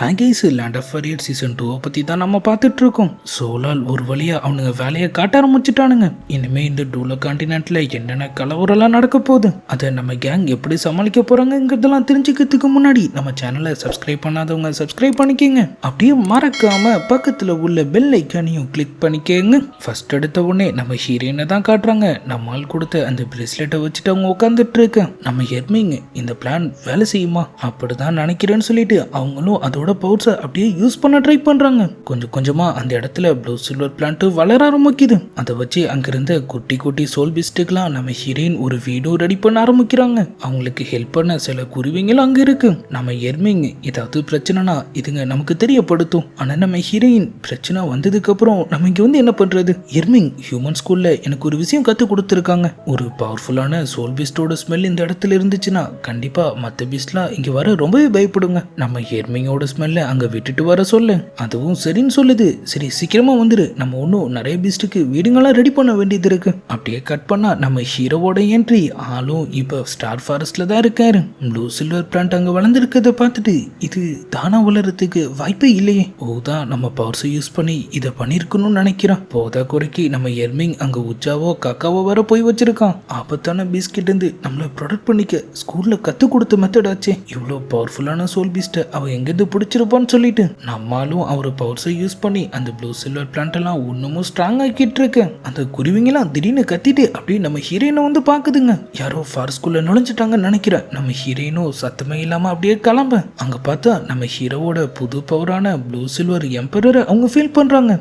ஹேங்கேஸ் land of ஃபரியட் season 2 பற்றி தான் நம்ம பார்த்துட்டு இருக்கோம். சோலால் ஒரு வழியாக அவனுங்க வேலையை காட்ட ஆரம்பிச்சுட்டானுங்க. இனிமேல் இந்த டூலோ கான்டினென்ட்ல என்னென்ன கலவரெல்லாம் நடக்க போகுது, அதை நம்ம கேங் எப்படி சமாளிக்க போறாங்கிறதெல்லாம் தெரிஞ்சுக்கிறதுக்கு முன்னாடி நம்ம சேனலை சப்ஸ்கிரைப் பண்ணாதவங்க சப்ஸ்கிரைப் பண்ணிக்கோங்க. அப்படியே மறக்காம பக்கத்தில் உள்ள பெல் ஐக்கானையும் கிளிக் பண்ணிக்கோங்க. ஃபர்ஸ்ட் எடுத்த உடனே நம்ம ஹீரோயினை தான் காட்டுறாங்க. நம்மால் கொடுத்த அந்த பிரேஸ்லெட்டை வச்சுட்டு அவங்க உட்காந்துட்டு இருக்க. நம்ம ஹெர்மிங் இந்த பிளான் வேலை செய்யுமா அப்படிதான் நினைக்கிறேன்னு சொல்லிட்டு அவங்களும் அதோட பவர்ஸை அப்படியே யூஸ் பண்ண ட்ரை பண்றாங்க. கொஞ்சம் கொஞ்சமா அந்த இடத்துல ப்ளூ சில்வர் பிளான்ட் வளர ஆரம்பிக்குது. அதை வச்சு அங்கிருந்த குட்டி குட்டி சோல் பிஸ்டுக்கெல்லாம் நம்ம ஹீரோயின் ஒரு வீடியோ ரெடி பண்ண ஆரம்பிக்கிறாங்க. அவங்களுக்கு ஹெல்ப் பண்ண சில குருவிங்களும் அங்க இருக்கு. நம்ம எர்மிங் ஏதாவது பிரச்சனைனா இதுங்க நமக்கு தெரியப்படுத்தும். ஆனா நம்ம ஹீரோயின் பிரச்சனை வந்ததுக்கு அப்புறம் நம்ம இங்க வந்து என்ன பண்றது? எர்மிங் ஹியூமன் ஸ்கூல்ல எனக்கு ஒரு விஷயம் கத்து கொடுத்துருக்காங்க. ஒரு பவர்ஃபுல்லான சோல் பிஸ்டோட ஸ்மெல் இந்த இடத்துல இருந்துச்சுன்னா கண்டிப்பா மற்ற பிஸ்ட்லாம் இங்க வர ரொம்பவே பயப்படுங்க. நம்ம எர்மிங்கோட ஸ்மெல்ல அங்க விட்டுட்டு வர சொல்லு. அதுவும் சரின்னு சொல்லுது. சரி சீக்கிரமா வந்துரு, நம்ம ஒன்றும் நிறைய பீஸ்டுக்கு வீடுங்களாம் ரெடி பண்ண வேண்டியது இருக்கு. அப்படியே கட் பண்ணா நம்ம ஹீரோவோட என்ட்ரி. ஆளும் இப்ப ஸ்டார் ஃபாரஸ்ட்ல தான் இருக்காரு. ப்ளூ சில்வர் பிளான்ட் அங்க வளர்ந்துருக்கத பார்த்துட்டு இது தானா வளர்றதுக்கு வாய்ப்பே இல்லையே. ஓதான் நம்ம பவர்ஸை யூஸ் பண்ணி இதை பண்ணிருக்கணும்னு நினைக்கிறான். போதா குறைக்கு நம்ம எர்மிங் அங்க உச்சாவோ கக்காவோ வர போய் வச்சிருக்கான். ஆபத்தான பீஸ்கிட்ட இருந்து நம்மளை ப்ரொடெக்ட் பண்ணிக்க ஸ்கூல்ல கத்து கொடுத்த மெத்தட் ஆச்சே. இவ்வளோ பவர்ஃபுல்லான சோல் பீஸ்ட அவ எங்கிருந்து பிடிச்சிருப்பான்னு சொல்லிட்டு நம்மளும் அவர் பவர்ஸை யூஸ் பண்ணி அந்த ப்ளூ சில்வர் பிளான்ட் எல்லாம் ஒன்னுமும் ஸ்ட்ராங் ஆக்கிட்டு இருக்கு. அந்த குருவிங்கெல்லாம் திடீர்னு கத்திட்டு அப்படியே நம்ம ஹீரோயினை வந்து பாக்குதுங்க. யாரோ ஃபாரஸ்ட்குள்ள நுழைஞ்சிட்டாங்கன்னு நினைக்கிறேன். நம்ம ஹீரோயினும் சத்தமே இல்லாம அப்படியே கிளம்ப. அங்க பார்த்தா நம்ம ஹீரோவோட புது பவரான ப்ளூ சில்வர் எம்பரரை அவங்க ஃபீல் பண்றாங்க.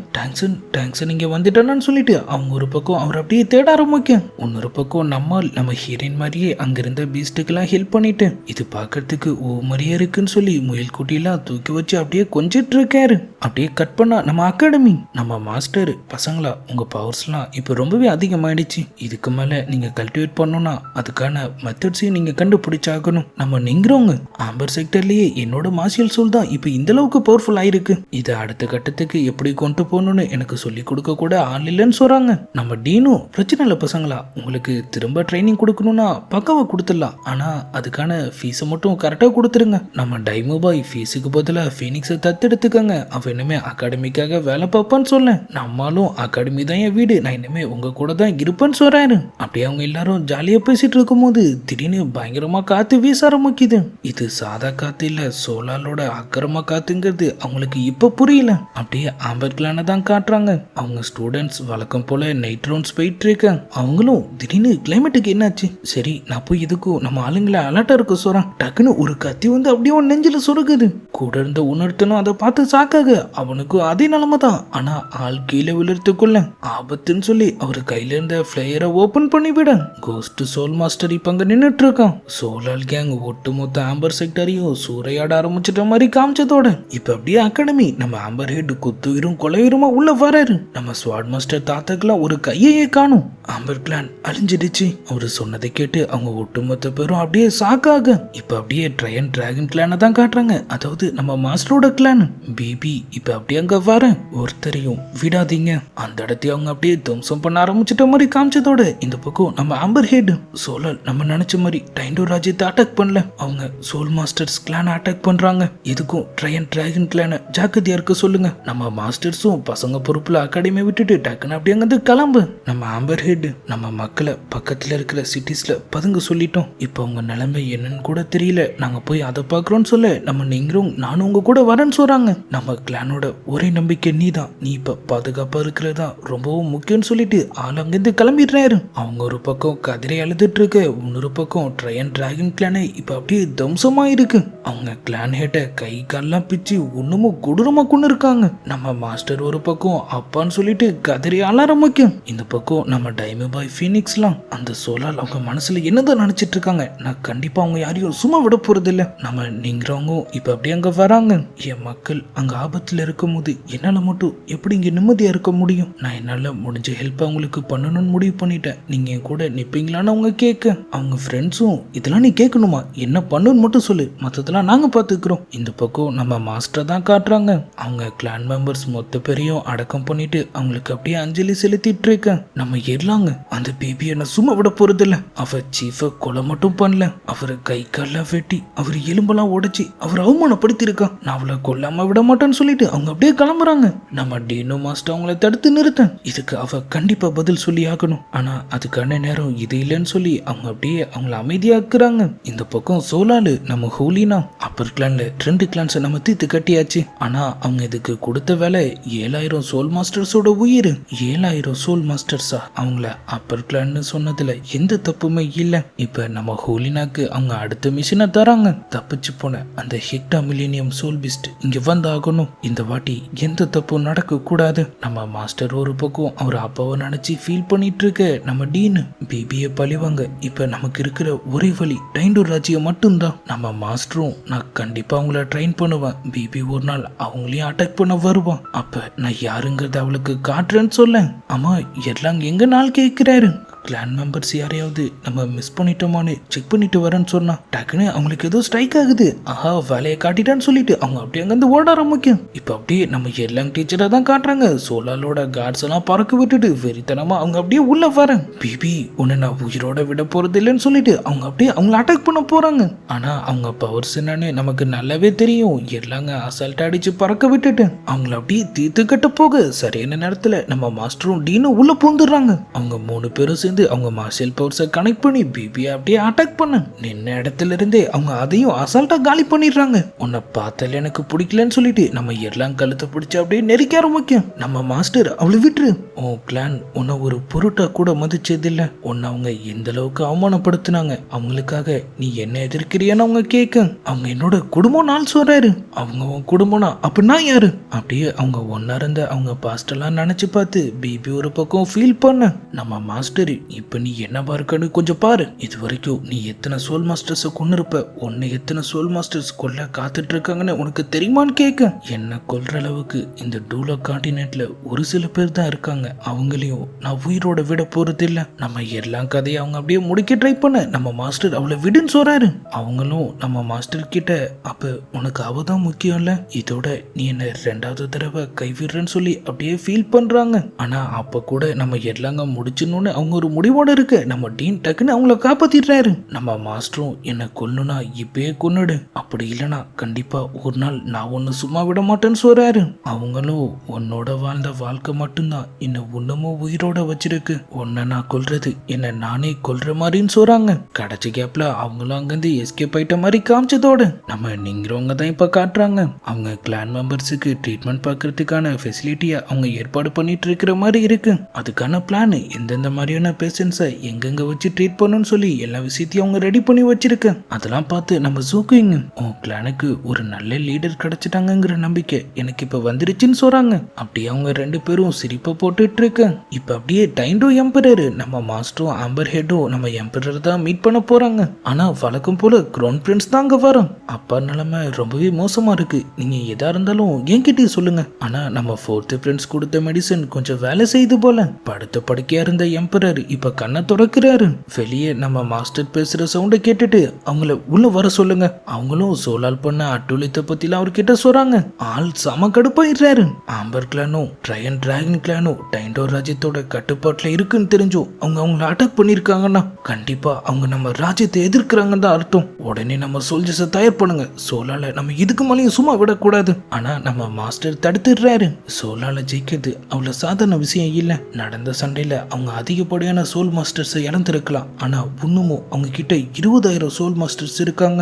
டேங்க்ஸன் இங்க வந்துட்டானு சொல்லிட்டு அவங்க ஒரு பக்கம் அவர் அப்படியே தேட ஆரம்பிக்க. இன்னொரு பக்கம் நம்ம ஹீரோயின் மாதிரியே அங்கிருந்த பீஸ்டுக்கெல்லாம் ஹெல்ப் பண்ணிட்டு இது பாக்கிறதுக்கு மாதிரியே இருக்குன்னு சொல்லி முயல் குட்டியெல்லாம் தூக்கி வச்சு அப்படியே கொஞ்சிட்டு இருக்காரு. அப்படியே கட் பண்ணா நம்ம அகாடமி. நம்ம மாஸ்டர் பசங்களா உங்க பவர்ஸ்லாம் இப்போ ரொம்பவே அதிகமாயிடுச்சு. இதுக்கு மேல நீங்க கல்டிவேட் பண்ணணும்னா அதுக்கான மெத்தட்ஸையும் நீங்க கண்டுபிடிச்சாகணும். நம்ம நீங்கிறவங்க ஆம்பர் செக்டர்லயே என்னோட மார்ஷியல் சோல் தான் இப்போ இந்த அளவுக்கு பவர்ஃபுல் ஆயிருக்கு. இதை அடுத்த கட்டத்துக்கு எப்படி கொண்டு போகணும்னு எனக்கு சொல்லி கொடுக்க கூட ஆள் இல்லைன்னு சொல்றாங்க. நம்ம டீனும் பிரச்சனை இல்லை பசங்களா, உங்களுக்கு திரும்ப ட்ரைனிங் கொடுக்கணும்னா பக்காவா கொடுத்துடலாம். ஆனா அதுக்கான ஃபீஸை மட்டும் கரெக்டாக கொடுத்துருங்க. நம்ம டைமோ பாய் ஃபீஸுக்கு பதிலாக ஃபீனிக்ஸை தத்தெடுத்துக்கங்க. அவன் இனிமே அகாடமிக்காக வேலை பார்ப்பான்னு சொல்ல. நம்மளும் அகாடமி தான் என் வீடு, நான் இனிமே உங்க கூட தான் இருப்பேன்னு சொல்றாரு. அப்படியே அவங்க எல்லாரும் ஜாலியா பேசிட்டு இருக்கும் போது திடீர்னு பயங்கரமா காத்து வீச ஆரம்பிக்குது. இது சாதா காத்து இல்ல, சோலாலோட அக்கரமா காத்துங்கிறது அவங்களுக்கு இப்ப புரியல. அப்படியே ஆம்பர் கிளான தான் காட்டுறாங்க. அவங்க ஸ்டூடெண்ட்ஸ் வழக்கம் போல நைட் ரவுண்ட்ஸ் போயிட்டு இருக்காங்க. அவங்களும் திடீர்னு கிளைமேட்டுக்கு என்னாச்சு, சரி நான் போய் இதுக்கும் நம்ம ஆளுங்களை அலர்ட்டா இருக்க சொல்றான். டக்குன்னு ஒரு கத்தி வந்து அப்படியே நெஞ்சில சொருகுது. கூட இருந்த உணர்த்தனும் அதை பார்த்து சாக்காக அவனுக்கு அதே நிலைமை தான். ஆனா ஆள் கீழே விழுறதுக்குள்ள ஆபத்துன்னு சொல்லி அவர் கையில இருந்த பிளேயரை ஓபன் பண்ணி விட கோஸ்ட் சோல் மாஸ்டர் இப்ப அங்க நின்னுட்டு இருக்கான். சோலால் கேங் ஒட்டுமொத்த ஆம்பர் செக்டரையும் சூறையாட ஆரம்பிச்சிட்ட மாதிரி காமிச்சதோட இப்ப அப்படியே அகாடமி நம்ம ஆம்பர் ஹெட் குத்துயிரும் கொலையுருமா உள்ள வராரு. நம்ம ஸ்வாட் மாஸ்டர் தாத்தாக்கெல்லாம் ஒரு கையையே காணும். ஆம்பர் கிளான் அழிஞ்சிடுச்சு. அவரு சொன்னதை கேட்டு அவங்க ஒட்டுமொத்த பேரும் அப்படியே சாக்காக இப்ப அப்படியே ட்ரையன் டிராகன் கிளானை தான் காட்டுறாங்க. அதாவது நம்ம மாஸ்டரோட கிளான் பேபி இப்ப அப்படியே அங்க வர ஒருத்தரையும் விடாதீங்க. அந்த இடத்தையும் அவங்க அப்படியே துவம்சம் பண்ண ஆரம்பிச்சிட்ட மாதிரி காமிச்சதோட இந்த பக்கம் நம்ம ஆம்பர் ஹெட் சோலால் நம்ம நினைச்ச மாதிரி டைண்டோ ராஜ்யத்தை அட்டாக் பண்ணல, அவங்க சோல் மாஸ்டர்ஸ் கிளான் அட்டாக் பண்றாங்க. எதுக்கும் ட்ரையன் டிராகன் கிளான ஜாக்கிரதையா இருக்க சொல்லுங்க. நம்ம மாஸ்டர்ஸும் பசங்க பொறுப்புல அகாடமியை விட்டுட்டு டக்குன்னு அப்படியே அங்க கிளம்பு. நம்ம ஆம்பர் ஹெட் நம்ம மக்களை பக்கத்துல இருக்கிற சிட்டிஸ்ல பதுங்க சொல்லிட்டோம். இப்ப அவங்க நிலைமை என்னன்னு கூட தெரியல, நாங்க போய் அதை பாக்குறோம்னு சொல்ல நம்ம நீங்களும் நானும் உங்க கூட வரேன்னு சொல்றாங்க. நம்ம கிளானோட ஒரே நம்பிக்கை நீ தான், நீ இப்ப பாதுகாப்பா இருக்கிறதா ரொம்பவும் முக்கியம்னு சொல்லிட்டு ஆள் அங்கிருந்து கிளம்பிடுறாரு. அவங்க ஒரு பக்கம் கதிரை அழுதுட்டு இருக்க, இன்னொரு பக்கம் ட்ரையன் டிராகன் கிளானே இப்ப அப்படியே தம்சமா இருக்கு. அவங்க கிளான் ஹெட்ட கை கால்லாம் பிச்சு ஒண்ணுமும் கொடூரமா கொண்டு இருக்காங்க. நம்ம மாஸ்டர் ஒரு பக்கம் அப்பான்னு சொல்லிட்டு கதிரை ஆள ஆரம்பிக்கும். இந்த பக்கம் நம்ம டைமோ பாய் ஃபீனிக்ஸ்லாம் அந்த சோலால் அவங்க மனசுல என்னதான் நினைச்சிட்டு இருக்காங்க. நான் கண்டிப்பா அவங்க யாரையும் சும்மா விட போறது இல்ல. நம்ம நீங்கிறவங்க இப்ப அப்படியே அங்க வராங்க. என் மக்கள் அங்க ஆபத்துல இருக்கும் போது என்னால மட்டும் எப்படி இங்க நிம்மதியா இருக்க முடியும்? நான் என்னால முடிஞ்ச ஹெல்ப் அவங்களுக்கு பண்ணணும்னு முடிவு பண்ணிட்டேன். நீங்க என் கூட நிப்பீங்களான்னு அவங்க கேட்க அவங்க ஃப்ரெண்ட்ஸும் இதெல்லாம் நீ கேட்கணுமா, என்ன பண்ணுன்னு மட்டும் சொல்லு, மற்றதெல்லாம் நாங்க பாத்துக்கிறோம். இந்த பக்கம் நம்ம மாஸ்டர் தான் காட்டுறாங்க. அவங்க கிளான் மெம்பர்ஸ் மொத்த பேரையும் அடக்கம் பண்ணிட்டு அவங்களுக்கு அப்படியே அஞ்சலி செலுத்திட்டு இருக்க. நம்ம ஏறலாங்க அந்த பேபியை நான் சும்மா விட போறது இல்ல. அவ சீஃப கொலை மட்டும் பண்ணல, அவரை கை கால வெட்டி அவர் எலும்பெல்லாம் உடைச்சி அவர் அவமானப்படுத்தி இருக்கா, நான் அவளை கொல்லாம விட மாட்டேன்னு சொல்லிட்டு அவங்க அப்படியே கிளம்புறாங்க. நம்ம டீனோ மாஸ்டர் அவங்கள தடுத்து நிறுத்த, இதுக்கு அவ கண்டிப்பா பதில் சொல்லி ஆகணும், ஆனா அதுக்கான நேரம் இது இல்லைன்னு சொல்லி அவங்க அப்படியே அவங்கள அமைதியாக்குறாங்க. இந்த பக்கம் சோலாலு நம்ம ஹூலினா அப்பர் கிளான்ல 2 கிளான்ஸை நம்ம தீர்த்து கட்டியாச்சு. ஆனா அவங்க இதுக்கு கொடுத்த வேலை 7000 சோல் மாஸ்டர்ஸோட உயிர். 7000 சோல் மாஸ்டர்ஸா? அவங்கள அப்பர் கிளான்னு சொன்னதுல எந்த தப்புமே இல்ல. இப்ப நம்ம ஹூலினாக்கு அவங்க அடுத்த மிஷினை தராங்க. தப்பிச்சு போன அந்த ஹெக்டா மில்லினியம் சோல் பீஸ்ட் இங்க வந்தாகணும். இந்த வாட்டி எந்த தப்பும் நடக்க கூடாது. நம்ம மாஸ்டர் ஒரு பக்கம் அவர் அப்பாவை நினைச்சு ஃபீல் பண்ணிட்டு இருக்க நம்ம டீன் பிபியை பழிவாங்க. இப்ப நமக்கு இருக்கிற ஒரே வழி டைண்டோர் ராஜ்யம் மட்டும்தான். நம்ம மாஸ்டரும் நான் கண்டிப்பா அவங்கள ட்ரெயின் பண்ணுவேன். பிபி ஒரு நாள் அவங்களையும் அட்டாக் பண்ண வருவான். அப்ப நான் யாருங்கிறத அவளுக்கு காட்டுறேன்னு சொல்ல, ஆமா எல்லாம் எங்க நாள் கேட்கிறாரு. கிளான் மெம்பர்ஸ் யாரையாவது நம்ம மிஸ் பண்ணிட்டோமான்னு செக் பண்ணிட்டு வரேன்னு சொன்னா டக்குன்னு அவங்களுக்கு ஏதோ ஸ்ட்ரைக் ஆகுது. ஆஹா வேலையை காட்டிட்டான்னு சொல்லிட்டு அவங்க அப்படியே அங்கிருந்து ஓட ஆரம்பிக்கும். இப்ப அப்படியே நம்ம எல்லாம் டீச்சரை தான் காட்டுறாங்க. சோலாலோட கார்ட்ஸ் எல்லாம் பறக்க விட்டுட்டு வெறித்தனமா அவங்க அப்படியே உள்ள வர, பிபி உன்னை நான் உயிரோட விட போறது இல்லைன்னு சொல்லிட்டு அவங்க அப்படியே அவங்கள அட்டாக் பண்ண போறாங்க. ஆனா அவங்க பவர்ஸ் என்னன்னு நமக்கு நல்லாவே தெரியும். எல்லாங்க அசால்ட் அடிச்சு பறக்க விட்டுட்டு அவங்கள அப்படியே தீர்த்து கட்ட போக சரியான நேரத்துல நம்ம மாஸ்டரும் டீனும் உள்ள பூந்துடுறாங்க. அவங்க 3 பேரும் சேர்ந்து அவங்க மார்ஷல் பவர்ஸை கனெக்ட் பண்ணி பிபியை அப்படியே அட்டாக் பண்ண நின்ன இடத்துல இருந்தே அவங்க அதையும் அசால்ட்டா காலி பண்ணிடுறாங்க. உன்னை பார்த்தால எனக்கு பிடிக்கலன்னு சொல்லிட்டு நம்ம எல்லாம் கழுத்தை பிடிச்சு அப்படியே நெருக்க ஆரம்பிக்கும். நம்ம மாஸ்டர் அவளை விட்டுரு, உன் கிளான் உன்னை ஒரு பொருட்டா கூட மதிச்சது இல்ல. உன்னை அவங்க எந்த அளவுக்கு அவமானப்படுத்தினாங்க. அவங்களுக்காக நீ என்ன எதிர்க்கிறியான்னு அவங்க கேட்க, அவங்க என்னோட குடும்பம் நாள் சொல்றாரு. அவங்க உன் குடும்பம்னா அப்படின்னா யாரு? அப்படியே அவங்க ஒன்னா இருந்த அவங்க பாஸ்ட் எல்லாம் நினைச்சு பார்த்து பிபி ஒரு பக்கம் ஃபீல் பண்ண, நம்ம மாஸ்டர் இப்ப நீ என்னவா இருக்கன்னு கொஞ்சம் பாரு. இது வரைக்கும் நீ எத்தனை சோல் மாஸ்டர்ஸ் கொண்டு இருப்ப, உன்னை எத்தனை சோல் மாஸ்டர்ஸ் கொல்ல காத்துட்டு இருக்காங்கன்னு உனக்கு தெரியுமான்னு கேட்க, என்ன கொல்ற அளவுக்கு இந்த டூலோ கான்டினென்ட்ல ஒரு சில பேர் தான் இருக்காங்க. அவங்களையும் நான் உயிரோட விட போறது இல்ல. நம்ம எல்லா கதையை அவங்க அப்படியே முடிக்க ட்ரை பண்ண நம்ம மாஸ்டர் அவளை விடுன்னு சொல்றாரு. அவங்களும் நம்ம மாஸ்டர் கிட்ட, அப்ப உனக்கு அவதான் முக்கியம் இல்ல, இதோட நீ என்ன 2வது தடவை கைவிடுறேன்னு சொல்லி அப்படியே ஃபீல் பண்றாங்க. ஆனா அப்ப கூட நம்ம எல்லாங்க முடிச்சணும்னு அவங்க ஒரு முடிவோட இருக்கு. நம்ம டீன் டக்குன்னு அவங்கள காப்பாத்திடுறாரு. நம்ம மாஸ்டரும் என்ன கொல்லுனா இப்பயே கொன்னுடு, அப்படி இல்லைனா கண்டிப்பா ஒரு நாள் நான் ஒன்னு சும்மா விட மாட்டேன்னு சொல்றாரு. அவங்களும் உன்னோட வாழ்ந்த வாழ்க்கை மட்டும்தான் என்ன இன்னமும் உயிரோட வச்சிருக்கு, உன்னை நான் கொல்றது என்ன நானே கொல்ற மாதிரின்னு சொல்றாங்க. கடைசி கேப்ல அவங்களும் அங்கிருந்து எஸ்கேப் ஆயிட்ட மாதிரி காமிச்சதோட நம்ம நீங்கிறவங்க தான் இப்ப காட்டுறாங்க. அவங்க கிளான் மெம்பர்ஸுக்கு ட்ரீட்மெண்ட் பார்க்கறதுக்கான ஃபெசிலிட்டியை அவங்க ஏற்பாடு பண்ணிட்டு இருக்கிற மாதிரி இருக்கு. அதுக்கான பிளான் எந்தெந்த மாதிரியான பேஷண்ட்ஸை எங்கெங்க வச்சு ட்ரீட் பண்ணணும்னு சொல்லி எல்லா விஷயத்தையும் அவங்க ரெடி பண்ணி வச்சிருக்க. அதெல்லாம் பார்த்து நம்ம சூக்குங்க உன் கிளானுக்கு ஒரு நல்ல லீடர் கிடைச்சிட்டாங்கிற நம்பிக்கை எனக்கு இப்ப வந்துருச்சுன்னு சொல்றாங்க. அப்படியே அவங்க 2 பேரும் சிரிப்பை போட்டுட்டு இருக்க. இப்ப அப்படியே டைண்டோ எம்பரர் நம்ம மாஸ்டரும் ஆம்பர் ஹெட்டும் நம்ம எம்பரர் தான் மீட் பண்ண போறாங்க. ஆனா வழக்கம் போல கிரவுன் பிரின்ஸ் தான் அங்க வரும். அப்பா நிலைமை ரொம்பவே மோசமா இருக்கு, நீங்க எதா இருந்தாலும் என்கிட்டயே சொல்லுங்க. ஆனா நம்ம 4th பிரின்ஸ் கொடுத்த மெடிசன் கொஞ்சம் வேலை செய்து போல. படுத்த படுக்கையா இருந்த எம்பரர் இப்ப கண்ணை தொடக்கிறாரு. வெளியே நம்ம மாஸ்டர் பேசுற சவுண்டை கேட்டுட்டு அவங்கள உள்ள வர சொல்லுங்க. அவங்களும் சோலால் பண்ண அட்டுழித்த பத்திலாம் அவர்கிட்ட சொல்றாங்க. ஆள் சம கடுப்பாயிடுறாரு. ஆம்பர் கிளானும் ட்ரையன் டிராகன் கிளானும் டைண்டோர் ராஜ்யத்தோட கட்டுப்பாட்டுல இருக்குன்னு தெரிஞ்சும் அவங்க அவங்கள அட்டாக் பண்ணிருக்காங்கன்னா கண்டிப்பா அவங்க நம்ம ராஜ்யத்தை எதிர்க்கிறாங்கன்னு தான் அர்த்தம். உடனே நம்ம சோல்ஜர்ஸை தயார் பண்ணுங்க. சோலால நம்ம இதுக்கு மேலேயும் சும்மா விடக்கூடாது. ஆனா நம்ம மாஸ்டர் தடுத்துடுறாரு. சோலால ஜெயிக்கிறது அவ்வளவு சாதாரண விஷயம் இல்ல. நடந்த சண்டையில அவங்க அதிகப்படியான சோல் மாஸ்டர்ஸை இழந்திருக்கலாம். ஆனா இன்னமும் அவங்க கிட்ட 20,000 சோல் மாஸ்டர்ஸ் இருக்காங்க.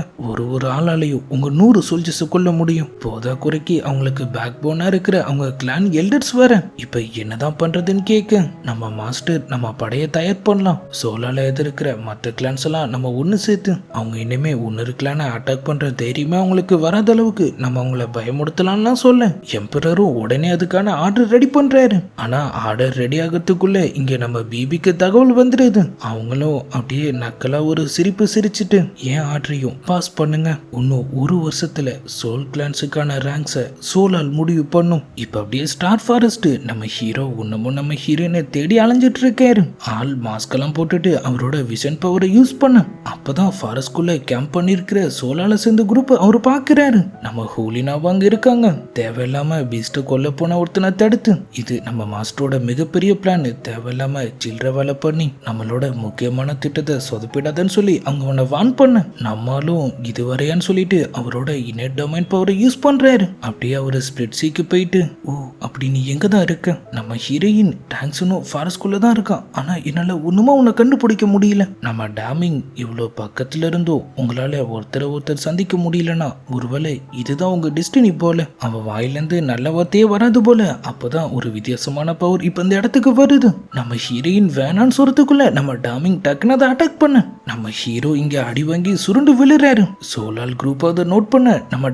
ஒரு ஆளாலையும் உங்க 100 சோல்ஜர்ஸை கொல்ல முடியும். போதா குறைக்கு அவங்களுக்கு பேக் போனா இருக்கிற அவங்க கிளான் எல்டர்ஸ் வர. இப்ப என்னதான் பண்றதுன்னு கேட்க நம்ம மாஸ்டர் நம்ம படையை தயார் பண்ணலாம். சோலால எதிர்க்கிற மற்ற கிளான்ஸ் எல்லாம் நம்ம ஒண்ணு சேர்த்து அவங்க இனிமே இன்னொரு கிளானை அட்டாக் பண்ற தைரியமே அவங்களுக்கு வராத அளவுக்கு நம்ம அவங்கள பயமுடுத்தலாம்லாம் சொல்ல எம்பரரும் உடனே அதுக்கான ஆர்டர் ரெடி பண்றாரு. ஆனா ஆர்டர் ரெடி ஆகிறதுக்குள்ள இங்க நம்ம பிபிக்கு தகவல் வந்துடுது. அவங்களும் அப்படியே நக்கலா ஒரு சிரிப்பு சிரிச்சுட்டு ஏன் ஆர்டரையும் பாஸ் பண்ணுங்க, இன்னும் 1 வருஷத்துல சோல் கிளான்ஸுக்கான ரேங்க்ஸை சோலால் முடிவு பண்ணும். இப்ப அப்படியே ஸ்டார் ஃபாரஸ்ட் நம்ம ஹீரோ இன்னமும் நம்ம ஹீரோயினை தேடி அலைஞ்சிட்டு இருக்காரு. ஆள் மாஸ்க் எல்லாம் போட்டுட்டு அவரோட விஷன் பவரை யூஸ் பண்ண அப்பதான் ஃபாரஸ்ட்குள்ள கேம்ப் பண்ணிருக்கிற சோலால சேர்ந்த குரூப் அவரு பாக்குறாரு. நம்ம ஹூலினாவும் அங்க இருக்காங்க. தேவையில்லாம பீஸ்ட கொல்ல போன ஒருத்தனை தடுத்து இது நம்ம மாஸ்டரோட மிகப்பெரிய பிளான். தேவையில்லாம சில்லற வேலை பண்ணி நம்மளோட முக்கியமான திட்டத்தை சொதப்பிடாதன்னு சொல்லி அவங்க அவனை வான் பண்ண நம்மளும் இதுவரையான்னு சொல்லிட்டு அவரோட இன்னர் டொமைன் பவரை யூஸ் பண்றாரு. அப்படியே அவரு ஸ்பிரிட்ஸிக்கு போயிட்டு, ஓ அப்படி நீ எங்க தான் இருக்க? நம்ம ஹீரோயின் டாங்ஸனும் ஃபாரஸ்ட்குள்ள தான் இருக்கான். ஆனா என்னால ஒண்ணுமா உன்னை கண்டுபிடிக்க முடியல. நம்ம டேமிங் இவ்வளோ பக்கத்துல இருந்தோ உங்களால ஒருத்தர் சந்திக்க முடியலன்னா ஒருவேளை இதுதான் உங்க டெஸ்டினி போல. அவன் வாயிலிருந்து நல்ல வார்த்தையே வராது போல. அப்பதான் ஒரு வித்தியாசமான பவர் இப்ப இந்த இடத்துக்கு வருது. நம்ம ஹீரோயின் வேணான்னு சொல்றதுக்குள்ள நம்ம டேமிங் டக்குன்னு அதை அட்டாக் பண்ண நம்ம ஹீரோ இங்க அடி வாங்கி சுருண்டு விழுறாரு. சோலால் குரூப் அதை நோட் பண்ண நம்ம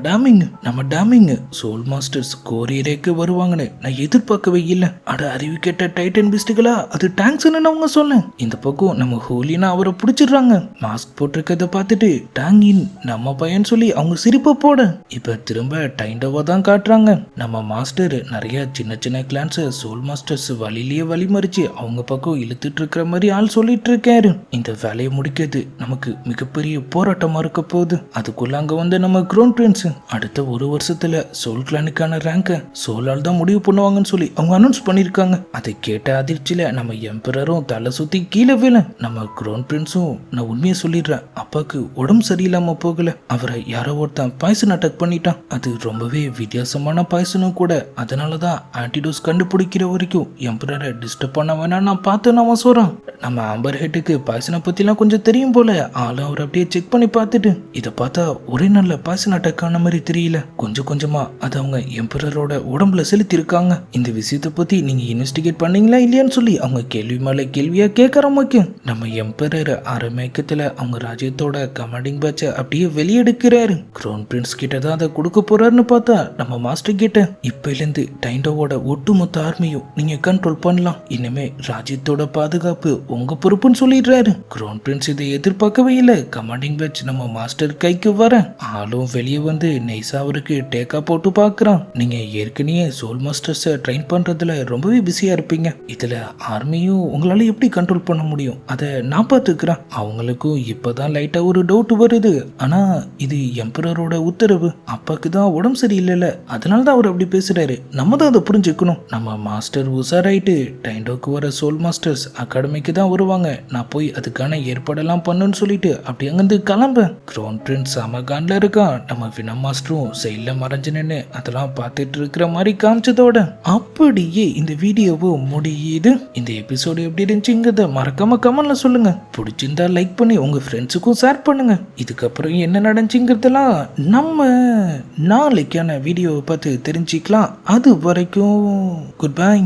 டேமிங் சோல் மாஸ்டர்ஸ் கோரியரேக்கு வருவாங்கன்னு நான் எதிர்பார்க்கவே இல்லை. அட அறிவு கேட்ட டைட்டன் பிஸ்டுகளா, அது டாங்க்ஸ்னு அவங்க சொல்ல. இந்த பக்கம் நம்ம ஹோலினா அவரை பிடிச்சிடுறாங்க. மாஸ்க் போட்டிருக்கத பார்த்துட்டு டாங்கின் நம்ம பையன் சொல்லி அவங்க சிரிப்பை போட இப்ப திரும்ப டைண்டோவா தான் காட்டுறாங்க. நம்ம மாஸ்டர் நிறைய சின்ன சின்ன கிளான்ஸ் சோல் மாஸ்டர்ஸ் வழியிலேயே வழிமறிச்சு அவங்க பக்கம் இழுத்துட்டு இருக்கிற மாதிரி ஆள் சொல்லிட்டு இருக்காரு. இந்த வேலையை முடிக்கிறது நமக்கு மிகப்பெரிய போராட்டமா இருக்க போகுது. அதுக்குள்ள அங்க வந்து நம்ம க்ரோன் பிரின்ஸ் அடுத்த ஒரு வருஷத்துல சோல் கிளானுக்கான ரேங்க சோலால் தான் முடிவு பண்ணுவாங்கன்னு சொல்லி அவங்க அனௌன்ஸ் பண்ணிருக்காங்க. அதை கேட்ட அதிர்ச்சியில நம்ம எம்பரரும் தலை சுத்தி கீழே விழ நம்ம க்ரோன் பிரின்ஸும் நான் உண்மையை சொல்லிடுறேன், அப்பாக்கு உடம்பு சரியில்லாம போகல, அவரை யாரோ ஒருத்தன் பாய்சன் அட்டாக் பண்ணிட்டான். அது ரொம்பவே வித்தியாசமான பாய்சனும் கூட. அதனாலதான் ஆன்டிடோஸ் கண்டுபிடிக்கிற வரைக்கும் எம்பரரை டிஸ்டர்ப் பண்ண வேணாம் நான் பார்த்தேன்னு அவன் சொல்றான். நம்ம ஆம்பர் ஹெட்டுக்கு பாய்சனை பத்திலாம் கொஞ்சம் தெரியும் போல. ஆளும் அவர் அப்படியே செக் பண்ணி பார்த்துட்டு இதை பார்த்தா ஒரே நல்ல பாய்சன் அட்டாக் ஆன மாதிரி தெரியல. கொஞ்சம் கொஞ்சமா அது அவங்க எம்பரரோட உடம்புல செலுத்தி இருக்காங்க. இந்த விஷயத்தை பத்தி நீங்க இன்வெஸ்டிகேட் பண்ணீங்களா இல்லையான்னு சொல்லி அவங்க கேள்வி மேல கேள்வியா கேட்கற முக்கியம். நம்ம எம்பரர் அரமேக்கத்துல அவங்க ராஜ்யத்தோட கமாண்டிங் பேட்ச அப்படியே வெளியெடுக்கிறாரு. க்ரௌன் பிரின்ஸ் கிட்ட தான் அதை கொடுக்க போறாருன்னு பார்த்தா நம்ம மாஸ்டர் கிட்ட இப்பையிலிருந்து டைண்டோவோட ஒட்டுமொத்த ஆர்மியும் நீங்க கண்ட்ரோல் பண்ணலாம், இனிமே ராஜ்யத்தோட பாதுகாப்பு உங்க பொறுப்புன்னு சொல்லிடுறாரு. க்ரௌன் பிரின்ஸ் இதை எதிர்பார்க்கவே இல்லை. கமாண்டிங் பேட்ச் நம்ம மாஸ்டர் கைக்கு வர ஆளும் வெளியே வந்து நைஸா அவருக்கு டேக்கா போட்டு பாக்குறான். நீங்க ஏற்கனவே சோல் மாஸ்டர்ஸை ட்ரெயின் பண்றதுல ரொம்பவே பிஸியா இருப்பீங்க, இதுல ஆர்மியும் உங்களால எப்படி கண்ட்ரோல் பண்ண முடியும், அதை நான் பார்த்துக்கிறேன். அவங்களுக்கும் இப்பதான் லைட்டா ஒரு டவுட் வருது. ஆனா இது எம்பரரோட உத்தரவு, அப்பாக்கு தான் உடம்பு சரியில்லைல்ல, அதனால தான் அவர் அப்படி பேசுறாரு, நம்ம தான் அதை புரிஞ்சுக்கணும். நம்ம மாஸ்டர் உஷாராயிட்டு டைண்டோக்கு வர சோல் மாஸ்டர்ஸ் அகாடமிக்கு தான் வருவாங்க, நான் போய் அதுக்கான ஏற்பாடெல்லாம் பண்ணுன்னு சொல்லிட்டு அப்படி அங்கிருந்து கிளம்ப க்ரௌன் பிரின்ஸ் அமகான்ல இருக்கான். நம்ம வினம் மாஸ்டரும் செயல மறைஞ்சு நின்று அதெல்லாம் பார்த்துட்டு இருக்கிற மாதிரி காமிச்சதோட அப்படியே இந்த வீடியோவும் முடியுது. இந்த எபிசோடு எப்படி இருந்துச்சுங்கிறத மறக்காம கமெண்ட்ல சொல்லுங்க. பிடிச்சிருந்தா லைக் பண்ணி உங்க ஃப்ரெண்ட்ஸுக்கும் ஷேர் பண்ணுங்க. இதுக்கப்புறம் என்ன நடந்துச்சுங்கிறதெல்லாம் நம்ம நாளைக்கான வீடியோவை பார்த்து தெரிஞ்சுக்கலாம். அது வரைக்கும் குட் பை.